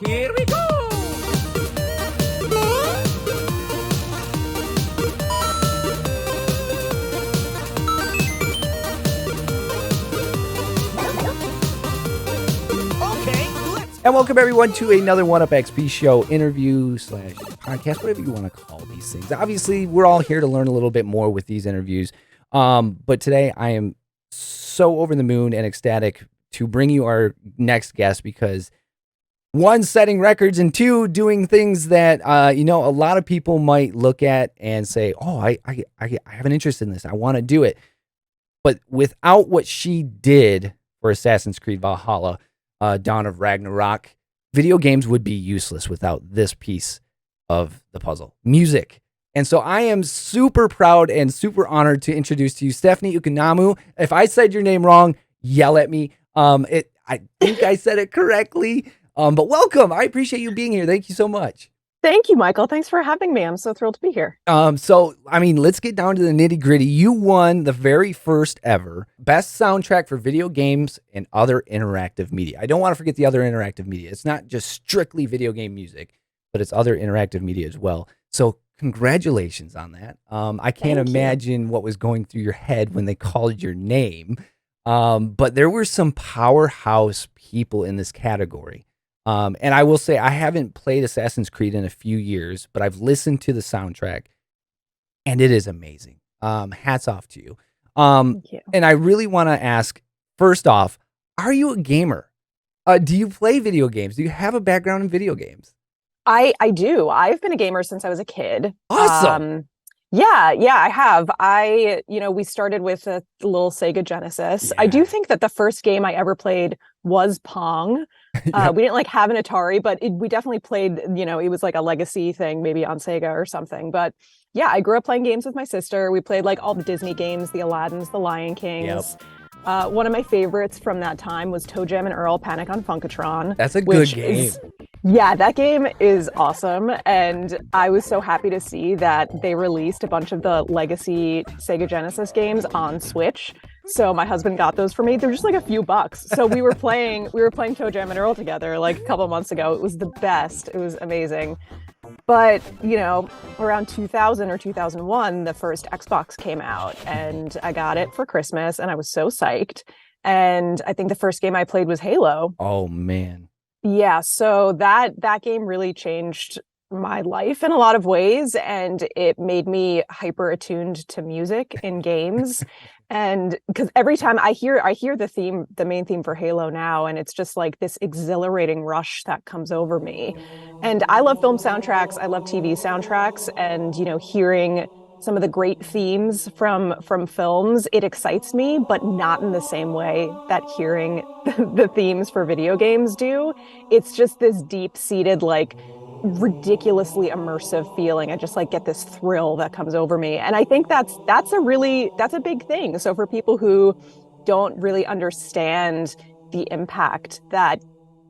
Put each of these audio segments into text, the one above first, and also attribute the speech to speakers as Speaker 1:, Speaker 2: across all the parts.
Speaker 1: Here we go! And welcome everyone to another One Up XP show, interview / podcast, whatever you want to call these things. Obviously, we're all here to learn a little bit more with these interviews. But today I am so over the moon and ecstatic to bring you our next guest because one, setting records, and two, doing things that, a lot of people might look at and say, oh, I have an interest in this. I want to do it. But without what she did for Assassin's Creed Valhalla, Dawn of Ragnarok, video games would be useless without this piece of the puzzle, music. And so I am super proud and super honored to introduce to you Stephanie Economou. If I said your name wrong, yell at me. I think I said it correctly. But welcome. I appreciate you being here. Thank you so much.
Speaker 2: Thank you, Michael. Thanks for having me. I'm so thrilled to be here.
Speaker 1: Let's get down to the nitty gritty. You won the very first ever best soundtrack for video games and other interactive media. I don't want to forget the other interactive media. It's not just strictly video game music, but it's other interactive media as well. So congratulations on that. I can't imagine what was going through your head when they called your name. But there were some powerhouse people in this category. And I will say I haven't played Assassin's Creed in a few years, but I've listened to the soundtrack, and it is amazing. Hats off to you.
Speaker 2: Thank you.
Speaker 1: And I really want to ask, first off, are you a gamer? Do you play video games? Do you have a background in video games?
Speaker 2: I do. I've been a gamer since I was a kid.
Speaker 1: Awesome.
Speaker 2: Yeah, I have. We started with a little Sega Genesis.
Speaker 1: Yeah.
Speaker 2: I do think that the first game I ever played was Pong.
Speaker 1: Yep.
Speaker 2: We didn't have an Atari, but we definitely played, it was like a legacy thing, maybe on Sega or something. But yeah, I grew up playing games with my sister. We played like all the Disney games, the Aladdins, the Lion Kings.
Speaker 1: Yep.
Speaker 2: One of my favorites from that time was Toe Jam and Earl Panic on Funkatron.
Speaker 1: That's a good game.
Speaker 2: Yeah, that game is awesome. And I was so happy to see that they released a bunch of the legacy Sega Genesis games on Switch. So my husband got those for me. They're just like a few bucks. So we were playing Toe Jam and Earl together like a couple of months ago. It was the best. It was amazing. But, around 2000 or 2001, the first Xbox came out and I got it for Christmas and I was so psyched. And I think the first game I played was Halo.
Speaker 1: Oh, man.
Speaker 2: Yeah, so that game really changed my life in a lot of ways, and it made me hyper attuned to music in games. And because every time I hear the main theme for Halo now, and it's just like this exhilarating rush that comes over me. And I love film soundtracks, I love TV soundtracks, and hearing some of the great themes from films, it excites me, but not in the same way that hearing the themes for video games do. It's just this deep-seated, like, ridiculously immersive feeling. I just like get this thrill that comes over me. And I think that's a big thing. So for people who don't really understand the impact that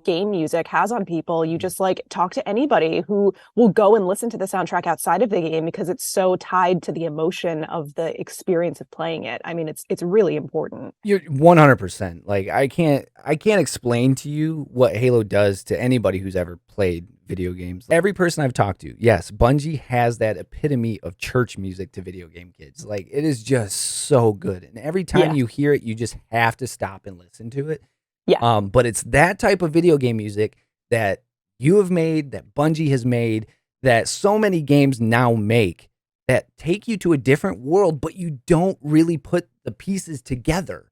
Speaker 2: game music has on people, you just like talk to anybody who will go and listen to the soundtrack outside of the game because it's so tied to the emotion of the experience of playing it. I mean, it's really important.
Speaker 1: You're 100%. Like I can't explain to you what Halo does to anybody who's ever played video games. Every person I've talked to, yes, Bungie has that epitome of church music to video game kids. Like it is just so good. And every time you hear it, you just have to stop and listen to it.
Speaker 2: Yeah.
Speaker 1: But it's that type of video game music that you have made, that Bungie has made, that so many games now make that take you to a different world, but you don't really put the pieces together.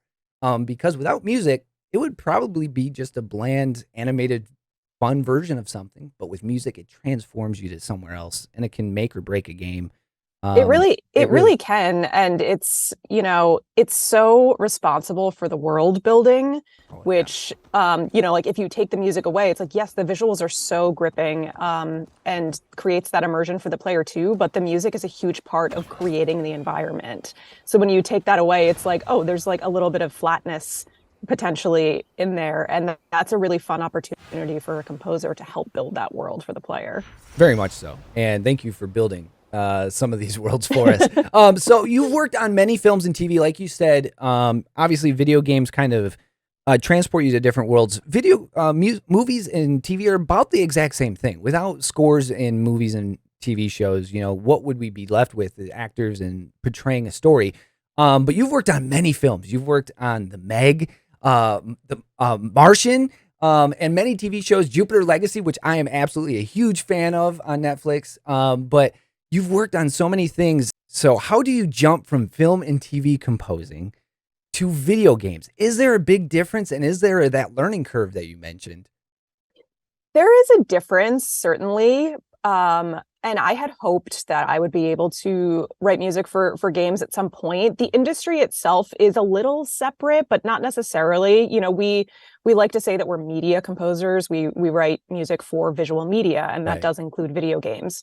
Speaker 1: Because without music, it would probably be just a bland, animated, fun version of something. But with music, it transforms you to somewhere else, and it can make or break a game.
Speaker 2: It really can. And it's so responsible for the world building, which, like if you take the music away, it's like, yes, the visuals are so gripping and creates that immersion for the player too. But the music is a huge part of creating the environment. So when you take that away, it's like, oh, there's like a little bit of flatness potentially in there. And that's a really fun opportunity for a composer to help build that world for the player.
Speaker 1: Very much so. And thank you for building some of these worlds for us. So you've worked on many films and TV, like you said. Obviously, video games kind of transport you to different worlds. Video movies and TV are about the exact same thing. Without scores in movies and TV shows, what would we be left with? The actors and portraying a story. But you've worked on many films. You've worked on The Meg, the Martian, and many TV shows. Jupitar Legacy, which I am absolutely a huge fan of on Netflix. But you've worked on so many things. So how do you jump from film and TV composing to video games? Is there a big difference, and is there that learning curve that you mentioned?
Speaker 2: There is a difference, certainly. And I had hoped that I would be able to write music for games at some point. The industry itself is a little separate, but not necessarily. We like to say that we're media composers. We write music for visual media, and that does include video games.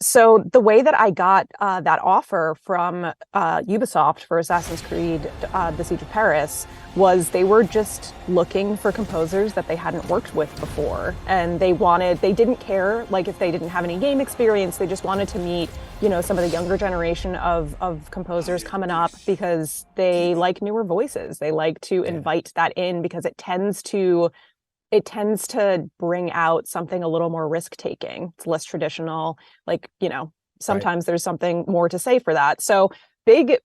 Speaker 2: So the way that I got that offer from Ubisoft for Assassin's Creed, the Siege of Paris, was they were just looking for composers that they hadn't worked with before. And they didn't care, like, if they didn't have any game experience. They just wanted to meet, some of the younger generation of composers coming up, because they like newer voices. They like to invite that in, because it tends to bring out something a little more risk-taking. It's less traditional. Sometimes there's something more to say for that. So big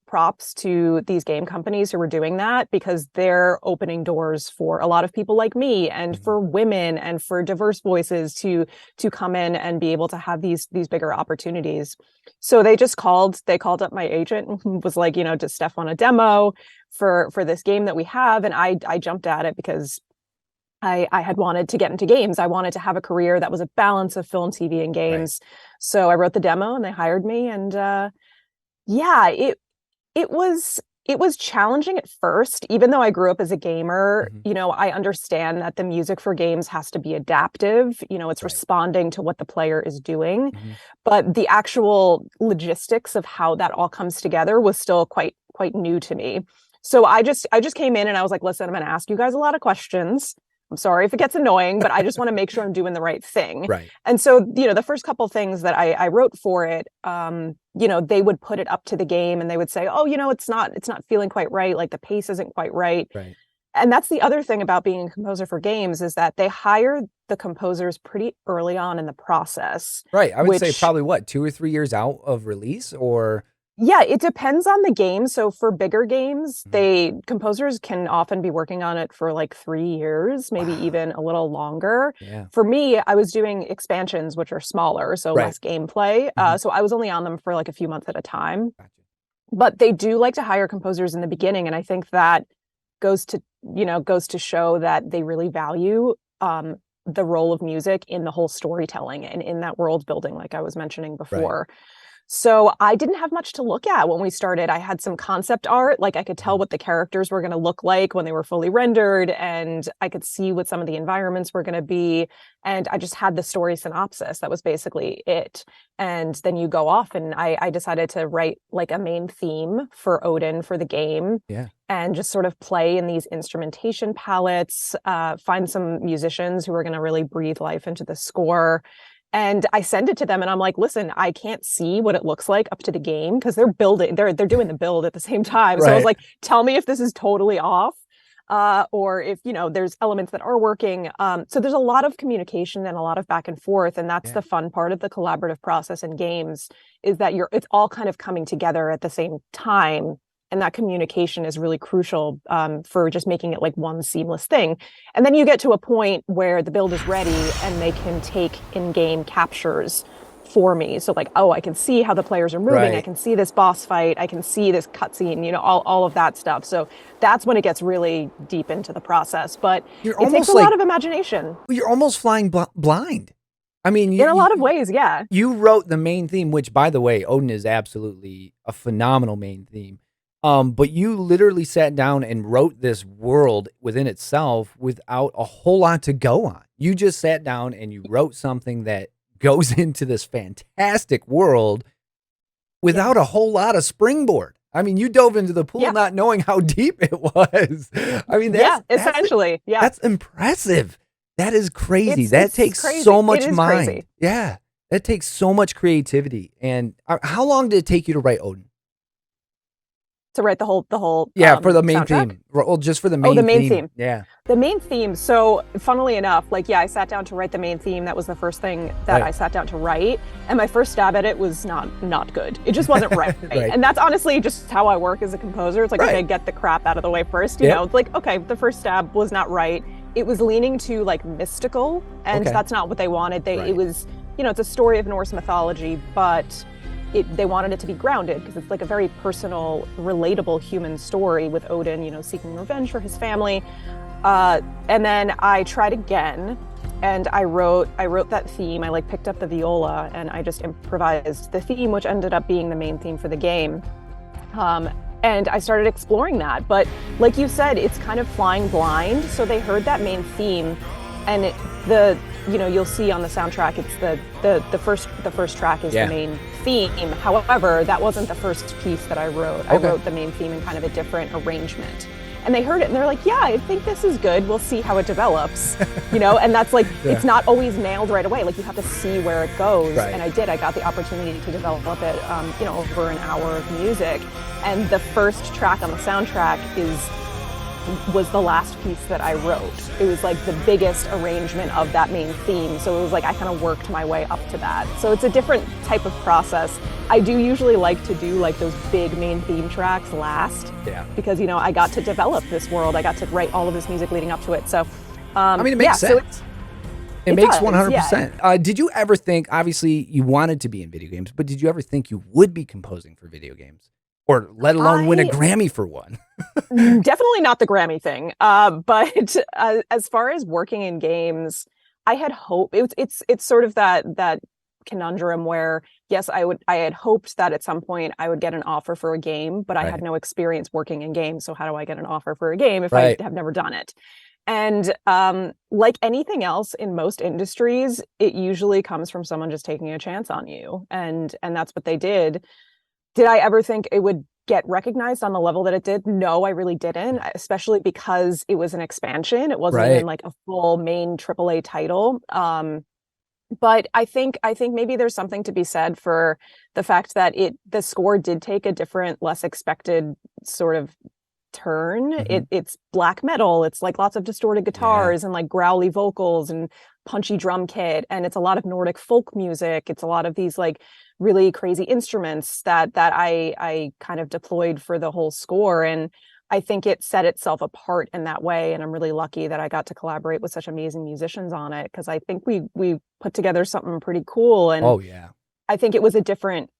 Speaker 2: props to these game companies who are doing that, because they're opening doors for a lot of people like me, and for women, and for diverse voices to come in and be able to have these bigger opportunities. So they called up my agent and was like, does Steph want a demo for this game that we have? And I jumped at it, because I had wanted to get into games. I wanted to have a career that was a balance of film, TV, and games. Right. So I wrote the demo, and they hired me. And it was challenging at first, even though I grew up as a gamer. I understand that the music for games has to be adaptive. It's responding to what the player is doing. But the actual logistics of how that all comes together was still quite new to me. So I just came in and I was like, listen, I'm going to ask you guys a lot of questions. I'm sorry if it gets annoying, but I just want to make sure I'm doing the right thing.
Speaker 1: Right.
Speaker 2: And so, the first couple of things that I wrote for it, they would put it up to the game, and they would say, oh, it's not feeling quite right. Like, the pace isn't quite right.
Speaker 1: Right.
Speaker 2: And that's the other thing about being a composer for games, is that they hire the composers pretty early on in the process.
Speaker 1: Right. I would say probably 2 or 3 years out of release, or...
Speaker 2: Yeah, it depends on the game. So for bigger games, composers can often be working on it for like 3 years, maybe even a little longer.
Speaker 1: Yeah.
Speaker 2: For me, I was doing expansions, which are smaller, so less gameplay. So I was only on them for like a few months at a time.
Speaker 1: Gotcha.
Speaker 2: But they do like to hire composers in the beginning, and I think that goes to show that they really value the role of music in the whole storytelling and in that world building, like I was mentioning before. Right. So I didn't have much to look at when we started. I had some concept art, like I could tell what the characters were going to look like when they were fully rendered, and I could see what some of the environments were going to be. And I just had the story synopsis. That was basically it. And then you go off, and I decided to write like a main theme for Odin for the game.
Speaker 1: Yeah.
Speaker 2: And just sort of play in these instrumentation palettes, find some musicians who are going to really breathe life into the score. And I send it to them, and I'm like, listen, I can't see what it looks like up to the game, because they're doing the build at the same time. So I was like, tell me if this is totally off, or if, there's elements that are working. So there's a lot of communication and a lot of back and forth. And that's the fun part of the collaborative process in games, is that it's all kind of coming together at the same time. And that communication is really crucial for just making it like one seamless thing. And then you get to a point where the build is ready, and they can take in-game captures for me. So like, oh, I can see how the players are moving. Right. I can see this boss fight. I can see this cutscene, all of that stuff. So that's when it gets really deep into the process. But it takes a lot of imagination.
Speaker 1: You're almost flying blind. I mean,
Speaker 2: in a lot of ways, yeah.
Speaker 1: You wrote the main theme, which, by the way, Odin is absolutely a phenomenal main theme. But you literally sat down and wrote this world within itself without a whole lot to go on. You just sat down and you wrote something that goes into this fantastic world without a whole lot of springboard. I mean, you dove into the pool not knowing how deep it was. I mean,
Speaker 2: essentially.
Speaker 1: That's impressive. That is crazy. That takes so much mind. Crazy. Yeah. That takes so much creativity. And how long did it take you to write Odin?
Speaker 2: to write the whole
Speaker 1: for the main
Speaker 2: soundtrack?
Speaker 1: theme. Well, just for the
Speaker 2: Oh,
Speaker 1: main
Speaker 2: the main
Speaker 1: theme.
Speaker 2: theme.
Speaker 1: Yeah.
Speaker 2: The main theme. So, funnily enough, I sat down to write the main theme. That was the first thing that I sat down to write, and my first stab at it was not good. It just wasn't right.
Speaker 1: Right.
Speaker 2: And that's honestly just how I work as a composer. It's like, okay, get the crap out of the way first. You know, it's like, okay, the first stab was not right. It was leaning to like mystical, and that's not what they wanted. It was, it's a story of Norse mythology, but they wanted it to be grounded because it's like a very personal, relatable human story with Odin, seeking revenge for his family. And then I tried again, and I wrote that theme. I picked up the viola and I just improvised the theme, which ended up being the main theme for the game. And I started exploring that, but like you said, it's kind of flying blind. So they heard that main theme, and you'll see on the soundtrack, it's the first track is the main theme. However, that wasn't the first piece that I wrote. I wrote the main theme in kind of a different arrangement. And they heard it and they're like, yeah, I think this is good. We'll see how it develops, and that's it's not always nailed right away. You have to see where it goes. Right. And I got the opportunity to develop it, over an hour of music. And the first track on the soundtrack was the last piece that I wrote. It was the biggest arrangement of that main theme. So it was I kind of worked my way up to that. So it's a different type of process. I do usually like to do those big main theme tracks last. Yeah. Because, I got to develop this world. I got to write all of this music leading up to it. So,
Speaker 1: it makes sense.
Speaker 2: So
Speaker 1: it makes 100%. Yeah. Did you ever think, obviously you wanted to be in video games, but did you ever think you would be composing for video games? Or let alone win a Grammy for one?
Speaker 2: Definitely not the Grammy thing. But as far as working in games, I had hope. It's sort of that conundrum where, yes, I had hoped that at some point I would get an offer for a game, but I had no experience working in games. So how do I get an offer for a game if I have never done it? And like anything else in most industries, it usually comes from someone just taking a chance on you. And that's what they did. Did I ever think it would get recognized on the level that it did? No, I really didn't, especially because it was an expansion. It wasn't even a full main AAA title. But I think maybe there's something to be said for the fact that the score did take a different, less expected sort of turn. Mm-hmm. It's black metal. It's lots of distorted guitars and growly vocals and punchy drum kit, and it's a lot of Nordic folk music. It's a lot of these really crazy instruments that I kind of deployed for the whole score, and I think it set itself apart in that way. And I'm really lucky that I got to collaborate with such amazing musicians on it, because I think we put together something pretty cool. And I think it was a different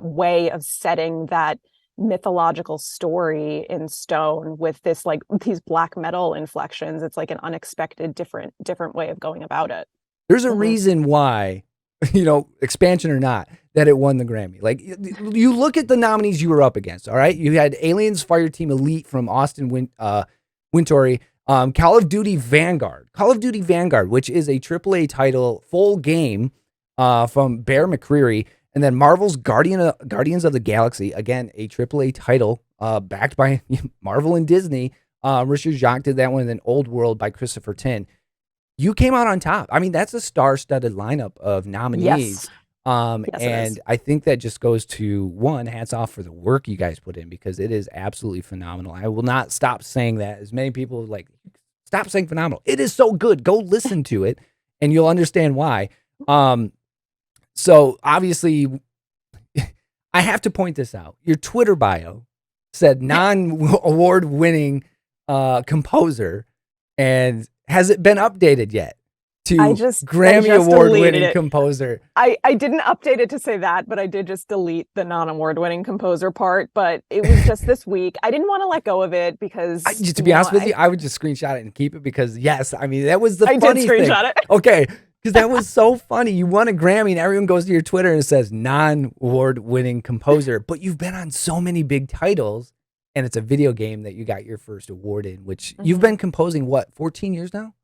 Speaker 2: way of setting that mythological story in stone with these black metal inflections. It's an unexpected different way of going about it.
Speaker 1: There's a reason why, expansion or not, that it won the Grammy. You look at the nominees you were up against. All right, you had Aliens Fireteam Elite from Austin Wintory, Call of Duty Vanguard, which is a AAA title, full game, from Bear McCreary. And then Marvel's Guardians of the Galaxy, again, a AAA title, backed by Marvel and Disney. Richard Jacques did that one, and then Old World by Christopher Tin. You came out on top. I mean, that's a star-studded lineup of nominees. Yes. And I think that just goes to, one, hats off for the work you guys put in, because it is absolutely phenomenal. I will not stop saying that. As many people stop saying phenomenal. It is so good. Go listen to it, and you'll understand why. So obviously, I have to point this out. Your Twitter bio said non-award winning composer, and has it been updated yet to Grammy award winning composer?
Speaker 2: I didn't update it to say that, but I did just delete the non-award winning composer part. But it was just this week. I didn't want to let go of it because,
Speaker 1: to be honest with you, I would just screenshot it and keep it, because yes, I mean, that was the funny
Speaker 2: thing. I did screenshot it.
Speaker 1: Okay. Because that was so funny. You won a Grammy and everyone goes to your Twitter and it says non-award winning composer, but you've been on so many big titles, and it's a video game that you got your first award in, which you've been composing, 14 years now?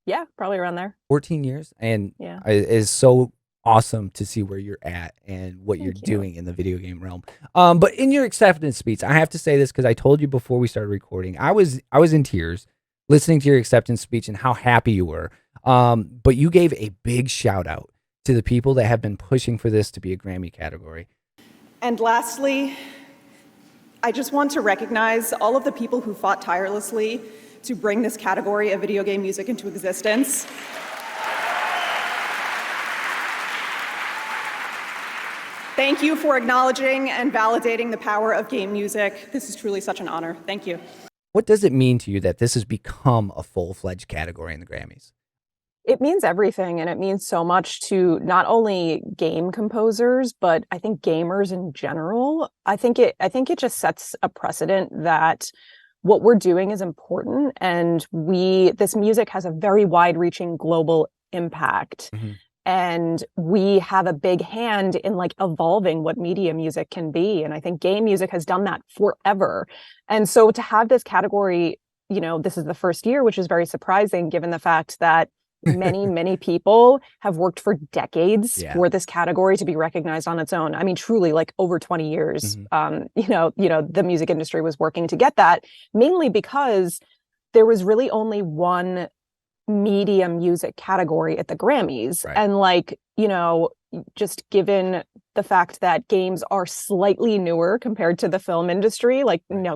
Speaker 2: Yeah, probably around there.
Speaker 1: 14 years. And it is so awesome to see where you're at and what you're doing in the video game realm. But in your acceptance speech, I have to say this because I told you before we started recording, I was in tears listening to your acceptance speech and how happy you were. But you gave a big shout out to the people that have been pushing for this to be a Grammy category.
Speaker 2: And lastly,
Speaker 3: I just want to recognize all of the people who fought tirelessly to bring this category of video game music into existence. Thank you for acknowledging and validating the power of game music. This is truly such an honor. Thank you.
Speaker 1: What does it mean to you that this has become a full-fledged category in the Grammys?
Speaker 2: It means everything, and it means so much to not only game composers, but I think gamers in general. I think it just sets a precedent that what we're doing is important, and this music has a very wide-reaching global impact.
Speaker 1: Mm-hmm.
Speaker 2: And we have a big hand in like evolving what media music can be. And I think game music has done that forever. And so to have this category, this is the first year, which is very surprising given the fact that many people have worked for decades for this category to be recognized on its own. I mean, truly, like over 20 years, the music industry was working to get that, mainly because there was really only one media music category at the Grammys.
Speaker 1: Right.
Speaker 2: And just given the fact that games are slightly newer compared to the film industry,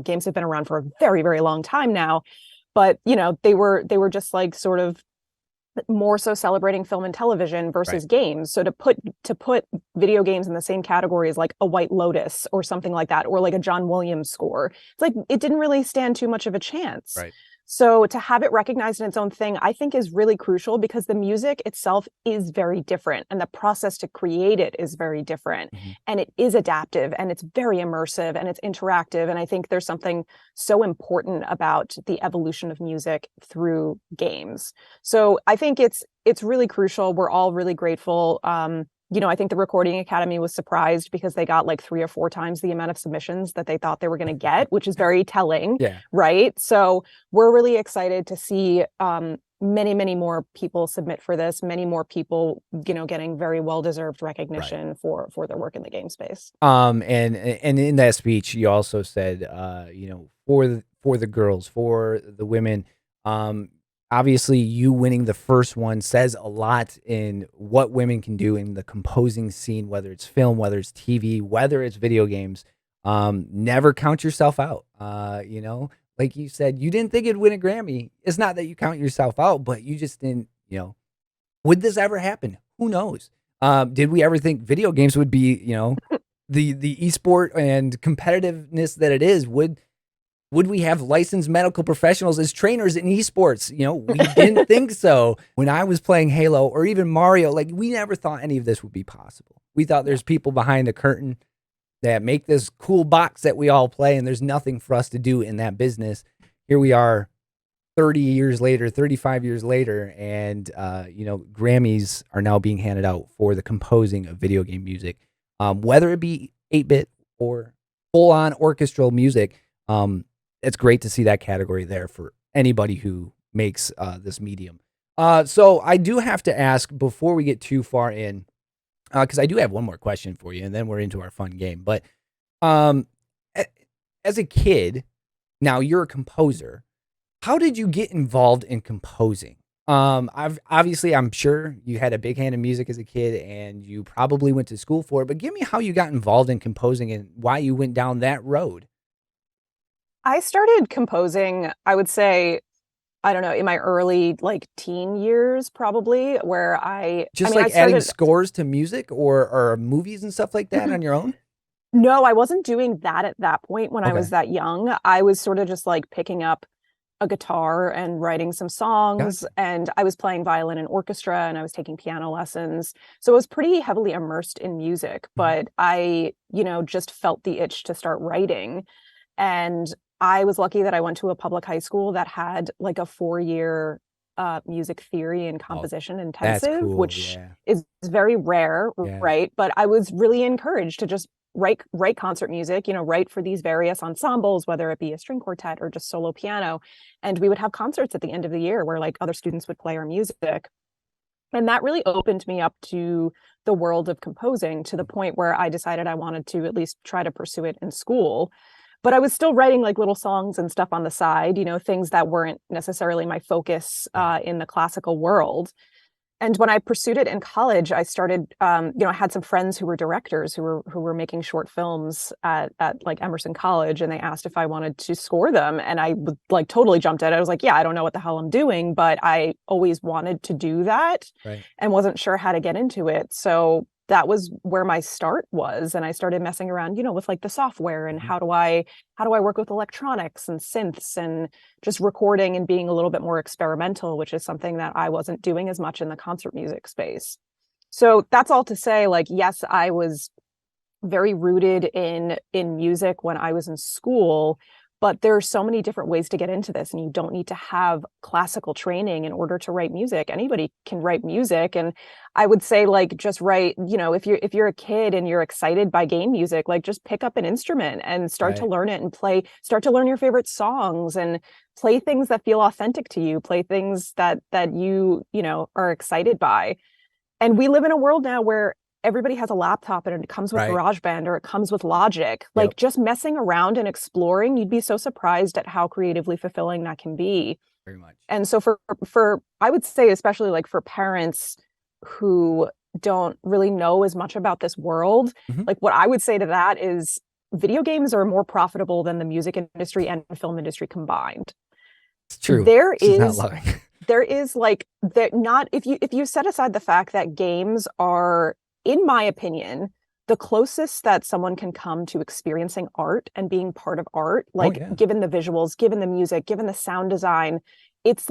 Speaker 2: games have been around for a very, very long time now, but they were just like sort of more so celebrating film and television versus games. So to put video games in the same category as like a White Lotus or something like that, or like a John Williams score, it's like it didn't really stand too much of a chance.
Speaker 1: Right.
Speaker 2: So to have it recognized in its own thing, I think is really crucial because the music itself is very different and the process to create it is very different.
Speaker 1: Mm-hmm.
Speaker 2: And it is adaptive and it's very immersive and it's interactive. And I think there's something so important about the evolution of music through games. So I think it's really crucial. We're all really grateful. I think the Recording Academy was surprised because they got like 3 or 4 times the amount of submissions that they thought they were going to get, which is very telling, right? So we're really excited to see many more people submit for this, many more people, getting very well-deserved recognition for their work in the game space.
Speaker 1: And in that speech, you also said, for the girls, for the women, obviously, you winning the first one says a lot in what women can do in the composing scene, whether it's film, whether it's TV, whether it's video games. Never count yourself out. Like you said, you didn't think it'd win a Grammy. It's not that you count yourself out, but you just didn't, would this ever happen? Who knows? Did we ever think video games would be, the esport and competitiveness that it is? Would we have licensed medical professionals as trainers in esports? We didn't think so. When I was playing Halo or even Mario, we never thought any of this would be possible. We thought there's people behind the curtain that make this cool box that we all play, and there's nothing for us to do in that business. Here we are 30 years later, 35 years later, and, Grammys are now being handed out for the composing of video game music, whether it be 8-bit or full-on orchestral music. It's great to see that category there for anybody who makes this medium. So I do have to ask before we get too far in, because I do have one more question for you, and then we're into our fun game. But as a kid, now you're a composer. How did you get involved in composing? I'm sure you had a big hand in music as a kid, and you probably went to school for it. But give me how you got involved in composing and why you went down that road.
Speaker 2: I started composing, I would say, I don't know, in my early teen years, probably, where I
Speaker 1: adding scores to music or movies and stuff like that on your own?
Speaker 2: No, I wasn't doing that at that point when I was that young. I was sort of just picking up a guitar and writing some songs, and I was playing violin in orchestra, and I was taking piano lessons. So I was pretty heavily immersed in music, but I, just felt the itch to start writing. And I was lucky that I went to a public high school that had a 4-year music theory and composition intensive,
Speaker 1: cool,
Speaker 2: which is very rare, right? But I was really encouraged to just write concert music, write for these various ensembles, whether it be a string quartet or just solo piano. And we would have concerts at the end of the year where other students would play our music. And that really opened me up to the world of composing to the point where I decided I wanted to at least try to pursue it in school. But I was still writing little songs and stuff on the side, things that weren't necessarily my focus in the classical world. And when I pursued it in college, I started, I had some friends who were directors who were making short films at like Emerson College, and they asked if I wanted to score them, and I like totally jumped at it. I was like, yeah, I don't know what the hell I'm doing, but I always wanted to do that,
Speaker 1: Right.
Speaker 2: and wasn't sure how to get into it. So that was where my start was, and I started messing around, with like the software and how do I work with electronics and synths and just recording and being a little bit more experimental, which is something that I wasn't doing as much in the concert music space. So that's all to say, like, yes, I was very rooted in music when I was in school, but there are so many different ways to get into this, and you don't need to have classical training in order to write music. Anybody can write music. And I would say, like, just write, if you're a kid and you're excited by game music, like, just pick up an instrument and start to learn it and start to learn your favorite songs and play things that feel authentic to you, play things that you are excited by. And we live in a world now where everybody has a laptop and it comes with GarageBand or it comes with Logic. Like, just messing around and exploring, you'd be so surprised at how creatively fulfilling that can be.
Speaker 1: Very much.
Speaker 2: And so for I would say, especially like for parents who don't really know as much about this world, like, what I would say to that is video games are more profitable than the music industry and film industry combined.
Speaker 1: It's true.
Speaker 2: There is like that. Not if you set aside the fact that games are, in my opinion, the closest that someone can come to experiencing art and being part of art, like, given the visuals, given the music, given the sound design, it's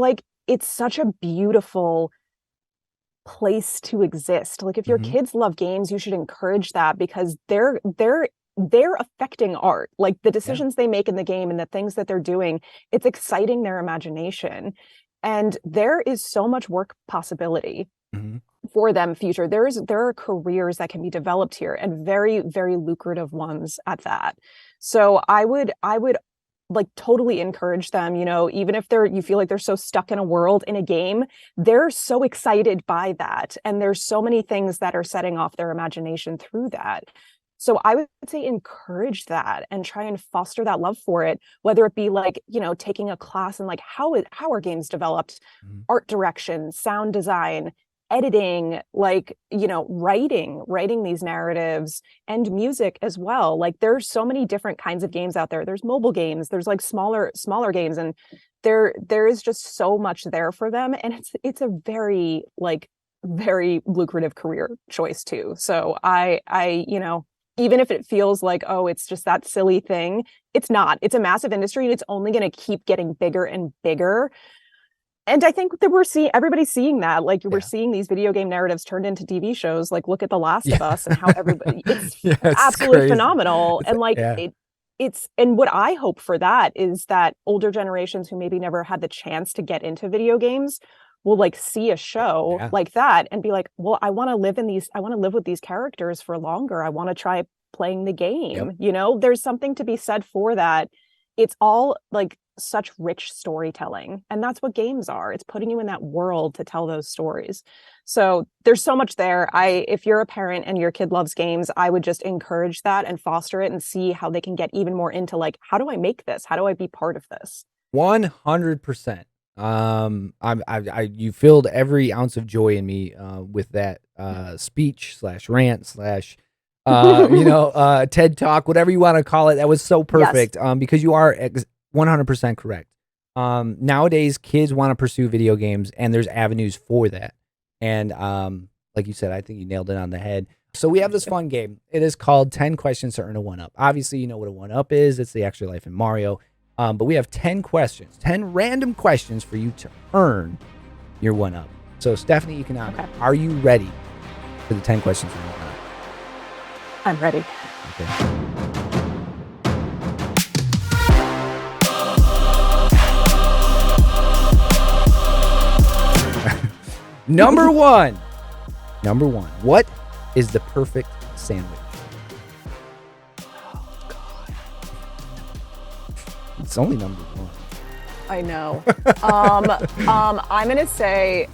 Speaker 2: such a beautiful place to exist. Like, if your kids love games, you should encourage that, because they're affecting art. Like, the decisions they make in the game and the things that they're doing, it's exciting their imagination. And there is so much work possibility for them future. There are careers that can be developed here, and very, very lucrative ones at that. So I would like totally encourage them, even if you feel like they're so stuck in a world in a game, they're so excited by that. And there's so many things that are setting off their imagination through that. So I would say encourage that and try and foster that love for it, whether it be like, taking a class in like how are games developed, art direction, sound design, editing, like, writing these narratives, and music as well. Like, there's so many different kinds of games out there. There's mobile games, there's like smaller games, and there is just so much there for them. And it's a very lucrative career choice too. So I even if it feels like, oh, it's just that silly thing, it's not. It's a massive industry, and it's only going to keep getting bigger and bigger. And I think that everybody's seeing that. Like, we're seeing these video game narratives turned into TV shows. Like, look at The Last of Us and how everybody, it's absolutely crazy. Phenomenal. And like, and what I hope for that is that older generations who maybe never had the chance to get into video games will like see a show like that and be like, well, I want to live with these characters for longer. I want to try playing the game. There's something to be said for that. It's all like such rich storytelling, and that's what games are. It's putting you in that world to tell those stories. So there's so much there. If you're a parent and your kid loves games, I would just encourage that and foster it and see how they can get even more into like, how do I make this? How do I be part of this?
Speaker 1: 100%. You filled every ounce of joy in me with that speech / rant / TED Talk, whatever you want to call it. That was so perfect. Because you are 100% correct. Nowadays, kids want to pursue video games, and there's avenues for that. And like you said, I think you nailed it on the head. So we have this fun game. It is called 10 questions to earn a 1-up. Obviously, you know what a 1-up is. It's the extra life in Mario. But we have 10 questions, 10 random questions for you to earn your 1-up. So Stephanie Economou, are you ready for the 10 questions for your 1-up?
Speaker 2: I'm ready.
Speaker 1: Okay. Number one, what is the perfect sandwich? Oh, God. It's only number one.
Speaker 2: I know. I'm gonna say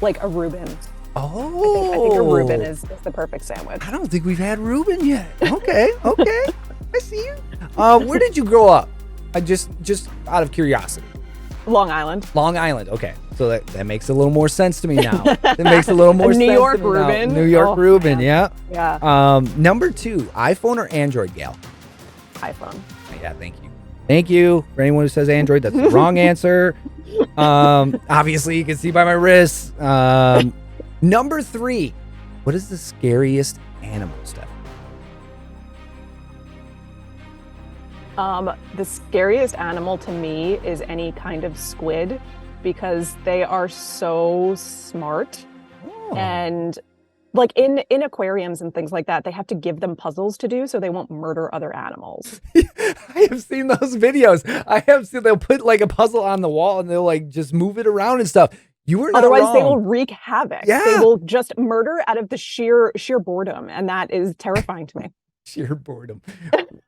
Speaker 2: like a Reuben.
Speaker 1: Oh,
Speaker 2: I think a Reuben is the perfect sandwich.
Speaker 1: I don't think we've had Reuben yet. Okay. I see you. Where did you grow up? Just out of curiosity.
Speaker 2: Long Island.
Speaker 1: Long Island. Okay. So that makes a little more sense to me now. It makes a little more sense.
Speaker 2: New York
Speaker 1: to me now.
Speaker 2: Reuben.
Speaker 1: New York Reuben,
Speaker 2: man.
Speaker 1: yeah. Number 2, iPhone or Android, Gal?
Speaker 2: iPhone.
Speaker 1: Yeah, thank you. Thank you. For anyone who says Android, that's the wrong answer. Obviously, you can see by my wrists. Number 3, what is the scariest animal, Steph?
Speaker 2: The scariest animal to me is any kind of squid because they are so smart. And like in aquariums and things like that, they have to give them puzzles to do so they won't murder other animals.
Speaker 1: I have seen those videos. They'll put like a puzzle on the wall and they'll like just move it around and stuff. You were not
Speaker 2: Otherwise,
Speaker 1: wrong.
Speaker 2: they will wreak havoc.
Speaker 1: Yeah.
Speaker 2: They will just murder out of the sheer boredom, and that is terrifying to me.
Speaker 1: Sheer boredom.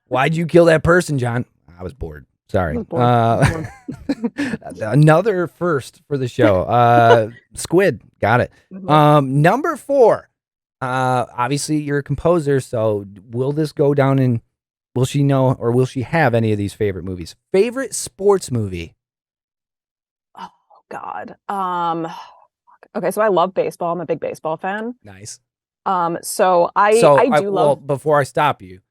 Speaker 1: Why'd you kill that person, John? I was bored. Sorry. Another first for the show. Squid. Got it. Number 4. Obviously, you're a composer, so will this go down in, will she know or will she have any of these favorite movies? Favorite sports movie?
Speaker 2: Oh, God. Okay, so I love baseball. I'm a big baseball fan.
Speaker 1: Nice.
Speaker 2: So I do love.
Speaker 1: Well, before I stop you,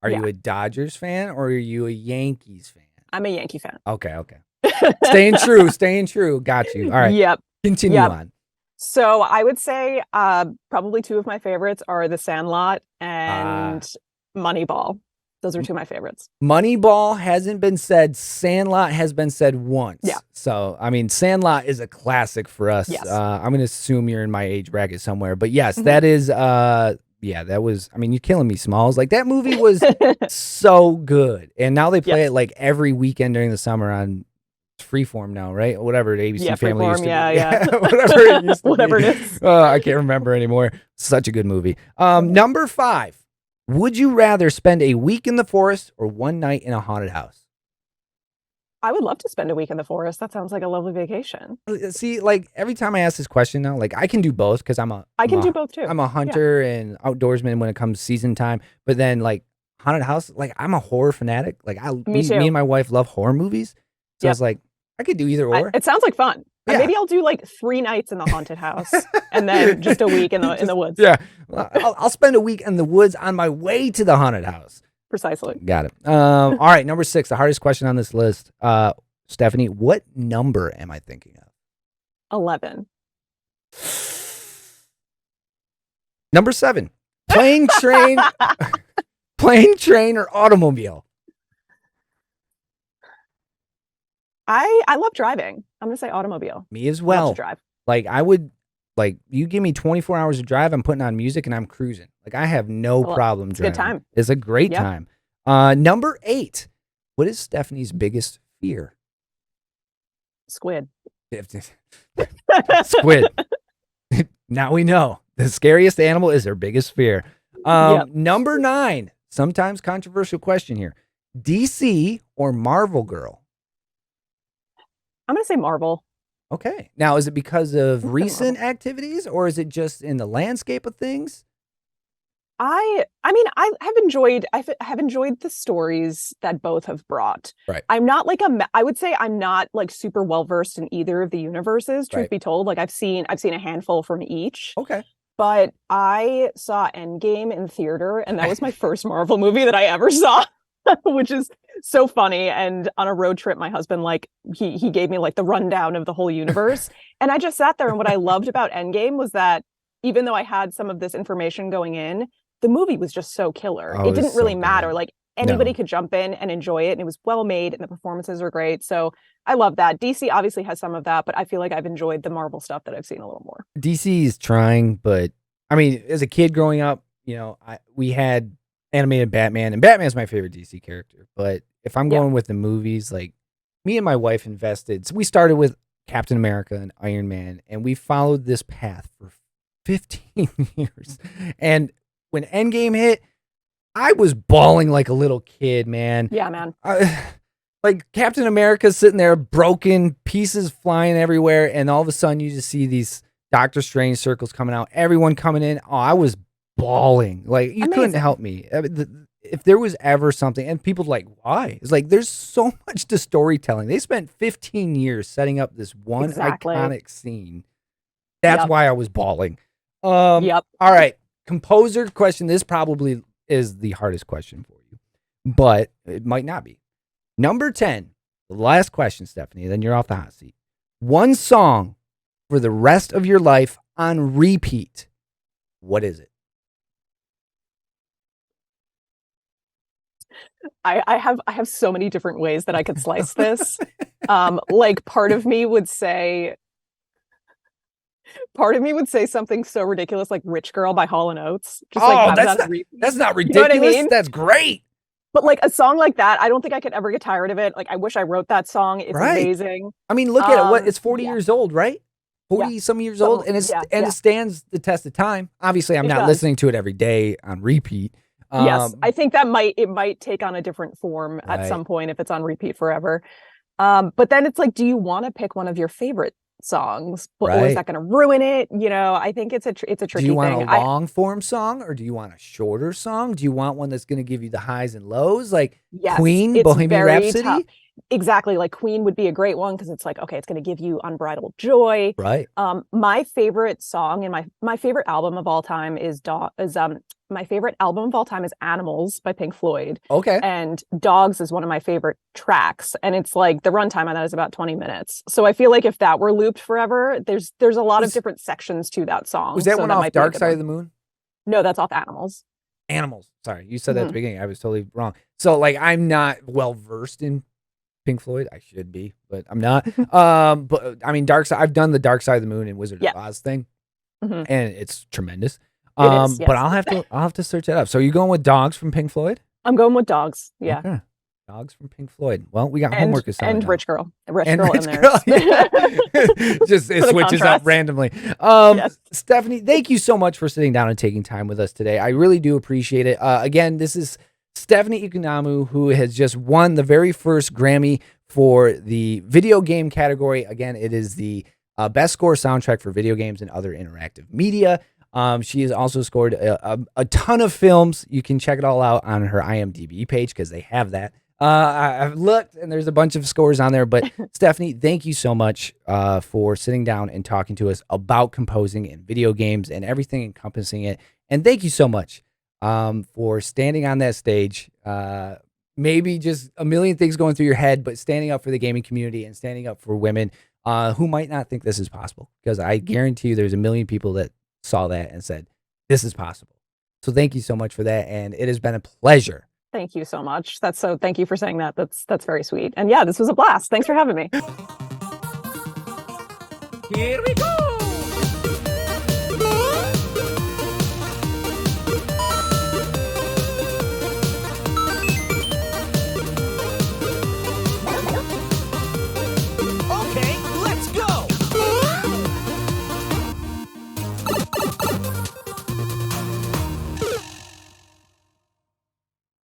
Speaker 1: are
Speaker 2: Yeah.
Speaker 1: you a Dodgers fan or are you a Yankees fan?
Speaker 2: I'm a Yankee fan.
Speaker 1: Okay. Staying true. Got you. All right.
Speaker 2: Yep.
Speaker 1: Continue on.
Speaker 2: So I would say probably 2 of my favorites are The Sandlot and Moneyball. Those are 2 of my favorites.
Speaker 1: Moneyball hasn't been said. Sandlot has been said once.
Speaker 2: Yeah.
Speaker 1: So, I mean, Sandlot is a classic for us.
Speaker 2: Yes.
Speaker 1: I'm going to assume you're in my age bracket somewhere. But yes, that is, that was, I mean, you're killing me, Smalls. Like, that movie was so good. And now they play it like every weekend during the summer on Freeform now, right? Whatever the ABC Family
Speaker 2: Freeform,
Speaker 1: used to
Speaker 2: yeah.
Speaker 1: Whatever it used to
Speaker 2: Whatever
Speaker 1: be.
Speaker 2: it is.
Speaker 1: I can't remember anymore. Such a good movie. Number 5. Would you rather spend a week in the forest or one night in a haunted house?
Speaker 2: I would love to spend a week in the forest. That sounds like a lovely vacation.
Speaker 1: See, like every time I ask this question now, like I can do both because
Speaker 2: I can do both too.
Speaker 1: I'm a hunter and outdoorsman when it comes season time. But then like haunted house, like I'm a horror fanatic. Like me and my wife love horror movies. So I was like, I could do either or.
Speaker 2: It sounds like fun.
Speaker 1: Yeah.
Speaker 2: Maybe I'll do like 3 nights in the haunted house and then just a week in the woods.
Speaker 1: Yeah, I'll spend a week in the woods on my way to the haunted house.
Speaker 2: Precisely.
Speaker 1: Got it. All right, number 6, the hardest question on this list. Stephanie, what number am I thinking of?
Speaker 2: 11.
Speaker 1: Number 7, plane, train or automobile?
Speaker 2: I love driving. I'm gonna say automobile.
Speaker 1: Me as well.
Speaker 2: I love to drive.
Speaker 1: Like I would, like you give me 24 hours to drive, I'm putting on music and I'm cruising. Like I have no problem driving.
Speaker 2: Good time.
Speaker 1: It's a great time. Number 8, what is Stephanie's biggest fear?
Speaker 2: Squid.
Speaker 1: Squid. Now we know. The scariest animal is her biggest fear. Number 9, sometimes controversial question here. DC or Marvel girl?
Speaker 2: I'm going to say Marvel.
Speaker 1: Okay. Now, is it because of recent activities or is it just in the landscape of things?
Speaker 2: I mean, I have enjoyed the stories that both have brought.
Speaker 1: Right.
Speaker 2: I'm not like I would say I'm not like super well versed in either of the universes, truth be told. Like I've seen a handful from each.
Speaker 1: Okay.
Speaker 2: But I saw Endgame in theater and that was my first Marvel movie that I ever saw, which is so funny. And on a road trip, my husband, like he gave me like the rundown of the whole universe. And I just sat there and what I loved about Endgame was that even though I had some of this information going in, the movie was just so killer. It didn't really matter. Like anybody could jump in and enjoy it. And it was well made and the performances are great. So I love that. DC obviously has some of that, but I feel like I've enjoyed the Marvel stuff that I've seen a little more.
Speaker 1: DC is trying, but I mean, as a kid growing up, you know, we had animated Batman, and Batman's my favorite DC character. But if I'm going with the movies, like me and my wife invested. So we started with Captain America and Iron Man, and we followed this path for 15 years. And when Endgame hit, I was bawling like a little kid, man.
Speaker 2: Yeah, man.
Speaker 1: Like Captain America's sitting there, broken pieces flying everywhere, and all of a sudden you just see these Doctor Strange circles coming out, everyone coming in. Oh, I was bawling. Like you couldn't help me. if there was ever something, and people like, why? It's like, there's so much to storytelling. They spent 15 years setting up this one iconic scene. That's why I was bawling. All right. Composer question. This probably is the hardest question for you, but it might not be. Number 10, the last question, Stephanie, then you're off the hot seat. One song for the rest of your life on repeat. What is it?
Speaker 2: I have so many different ways that I could slice this. Like part of me would say something so ridiculous like Rich Girl by Hall & Oates. Just like
Speaker 1: that's not ridiculous. You know what I mean? That's great.
Speaker 2: But like a song like that, I don't think I could ever get tired of it. Like I wish I wrote that song. It's amazing.
Speaker 1: I mean, look at it. It's 40 years old, right? 40 some years old, and it stands the test of time. Obviously, I'm not listening to it every day on repeat.
Speaker 2: Yes, I think that might take on a different form at some point if it's on repeat forever. But then it's like, do you want to pick one of your favorite songs, or is that going to ruin it? You know, I think it's a tricky thing.
Speaker 1: Do you want a long form song, or do you want a shorter song? Do you want one that's going to give you the highs and lows, like Queen, Bohemian Rhapsody?
Speaker 2: Tough. Exactly, like Queen would be a great one because it's like, okay, it's going to give you unbridled joy.
Speaker 1: Right.
Speaker 2: My favorite song and my favorite album of all time is my favorite album of all time is Animals by Pink Floyd.
Speaker 1: Okay.
Speaker 2: And Dogs is one of my favorite tracks. And it's like the runtime on that is about 20 minutes. So I feel like if that were looped forever, there's a lot of different sections to that song.
Speaker 1: Was that one off Dark Side of the Moon?
Speaker 2: No, that's off Animals.
Speaker 1: Animals. Sorry, you said that at the beginning. I was totally wrong. So like, I'm not well versed in Pink Floyd. I should be, but I'm not. But I mean, Dark Side. I've done the Dark Side of the Moon and Wizard of Oz thing, and it's tremendous.
Speaker 2: It is, yes.
Speaker 1: But I'll have to search that up. So are you going with Dogs from Pink Floyd?
Speaker 2: I'm going with Dogs. Yeah.
Speaker 1: Okay. Dogs from Pink Floyd. Well, we got homework assigned.
Speaker 2: And Rich Girl. Rich Girl in there.
Speaker 1: Just it switches up randomly. Stephanie, thank you so much for sitting down and taking time with us today. I really do appreciate it. Again, this is Stephanie Economou, who has just won the very first Grammy for the video game category. Again, it is the best score soundtrack for video games and other interactive media. She has also scored a ton of films. You can check it all out on her IMDb page because they have that. I've looked and there's a bunch of scores on there. But Stephanie, thank you so much for sitting down and talking to us about composing in video games and everything encompassing it. And thank you so much for standing on that stage. Maybe just a million things going through your head, but standing up for the gaming community and standing up for women who might not think this is possible. Because I guarantee you there's a million people that saw that and said, this is possible. So thank you so much for that. And it has been a pleasure.
Speaker 2: Thank you so much. Thank you for saying that. That's very sweet. And yeah, this was a blast. Thanks for having me.
Speaker 1: Here we go.